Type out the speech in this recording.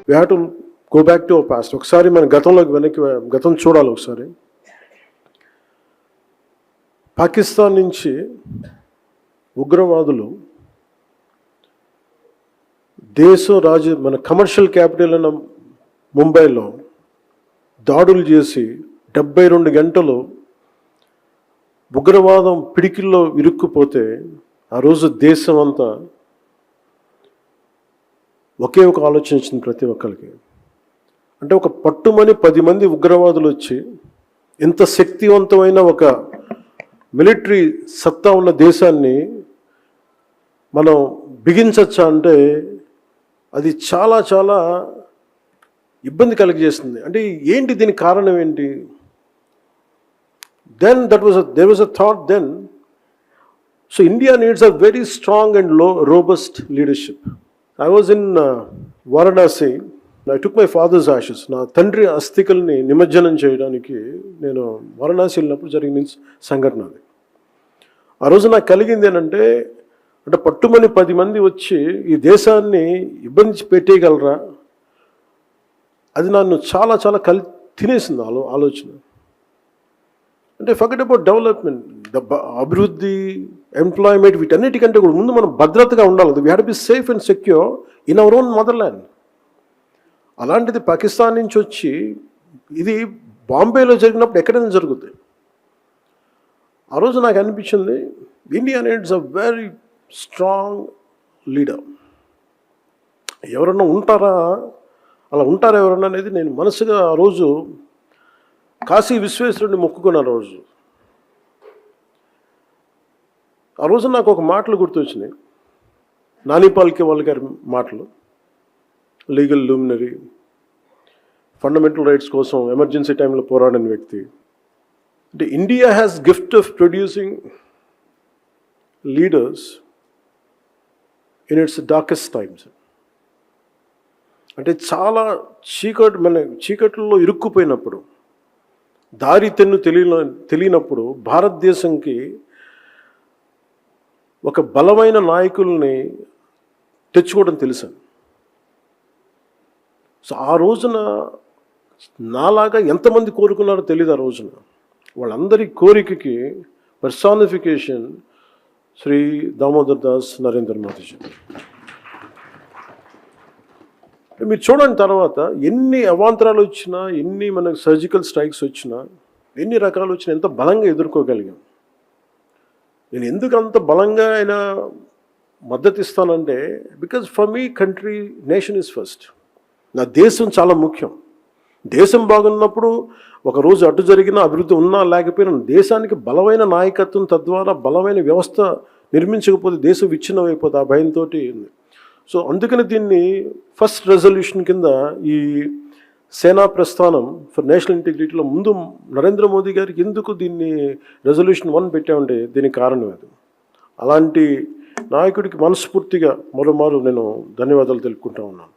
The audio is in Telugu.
We have to go back to our past. ఒకసారి మన గతం చూడాలి ఒకసారి. పాకిస్తాన్ నుంచి ఉగ్రవాదులు మన కమర్షియల్ క్యాపిటల్ అయిన ముంబైలో దాడులు చేసి 72 గంటలు ఉగ్రవాదం పిడికిల్లో ఇరుక్కుపోతే ఆ రోజు దేశం అంతా ఒకే ఒక ఆలోచన వచ్చింది ప్రతి ఒక్కరికి. అంటే ఒక పట్టుమని 10 మంది ఉగ్రవాదులు వచ్చి ఇంత శక్తివంతమైన ఒక మిలిటరీ సత్తా ఉన్న దేశాన్ని మనం బిగించచ్చా అంటే అది చాలా చాలా ఇబ్బంది కలిగజేస్తుంది. అంటే ఏంటి, దీనికి కారణం ఏంటి? Then there was a thought then. So India needs a very strong and robust leadership. I was in Varanasi. I took my father's ashes. నా తండ్రి అస్థికల్ని నిమజ్జనం చేయడానికి నేను వారణాసి వెళ్ళినప్పుడు జరిగిన సంఘటన అది. ఆ రోజు నాకు కలిగింది ఏంటంటే, అంటే పట్టుమని 10 మంది వచ్చి ఈ దేశాన్ని ఇబ్బంది పెట్టేయగలరా? అది నన్ను చాలా చాలా తినేసింది ఆలోచన. అంటే ఫర్గెట్ అబౌట్ డెవలప్మెంట్, అభివృద్ధి, ఎంప్లాయ్మెంట్, వీటన్నిటికంటే కూడా ముందు మనం భద్రతగా ఉండాలి. We have to be safe and secure in our own motherland. అలాంటిది పాకిస్తాన్ నుంచి వచ్చి ఇది బాంబేలో జరిగినప్పుడు ఎక్కడైనా జరుగుతుంది. ఆ రోజు నాకు అనిపించింది, India needs a very strong leader. ఎవరన్నా అలా ఉంటారా ఎవరన్నా అనేది నేను మనసుగా ఆ రోజు కాశీ విశ్వేశ్వరుడిని మొక్కుకున్నాను. ఆ రోజు నాకు ఒక మాటలు గుర్తొచ్చినాయి, నాని పాల్కే గారి మాటలు. లీగల్ లూమినరీ, ఫండమెంటల్ రైట్స్ కోసం ఎమర్జెన్సీ టైంలో పోరాడిన వ్యక్తి. అంటే India has gift of producing leaders in it's darkest times. అంటే చాలా చీకట్లో ఇరుక్కుపోయినప్పుడు, దారి తెన్ను తెలియనప్పుడు భారతదేశంకి ఒక బలమైన నాయకుల్ని తెచ్చుకోవడం తెలుసాను. సో ఆ రోజున నాలాగా ఎంతమంది కోరుకున్నారో తెలియదు. ఆ రోజున వాళ్ళందరి కోరికకి పర్సానిఫికేషన్ శ్రీ దామోదర్ దాస్ నరేంద్ర మోదీజీ. మీరు చూడండి, తర్వాత ఎన్ని అవాంతరాలు వచ్చినా, ఎన్ని మనకు సర్జికల్ స్ట్రైక్స్ వచ్చినా, ఎన్ని రకాలు వచ్చినా ఎంత బలంగా ఎదుర్కోగలిగాం. నేను ఎందుకు అంత బలంగా ఆయన మద్దతు ఇస్తానంటే, because for me country, nation is first. నా దేశం చాలా ముఖ్యం. దేశం బాగున్నప్పుడు ఒకరోజు అటు జరిగిన అభివృద్ధి ఉన్నా లేకపోయినా దేశానికి బలమైన నాయకత్వం, తద్వారా బలమైన వ్యవస్థ నిర్మించకపోతే దేశం విచ్ఛిన్నం అయిపోతుంది. ఆ భయంతో ఉంది. సో అందుకని దీన్ని ఫస్ట్ రెజల్యూషన్ కింద ఈ సేనా ప్రస్థానం ఫర్ నేషనల్ ఇంటిగ్రిటీలో ముందు నరేంద్ర మోదీ గారికి ఎందుకు దీన్ని రెజల్యూషన్ 1 పెట్టామంటే దీనికి కారణం అది. అలాంటి నాయకుడికి మనస్ఫూర్తిగా మరోమారు నేను ధన్యవాదాలు తెలుపుకుంటా ఉన్నాను.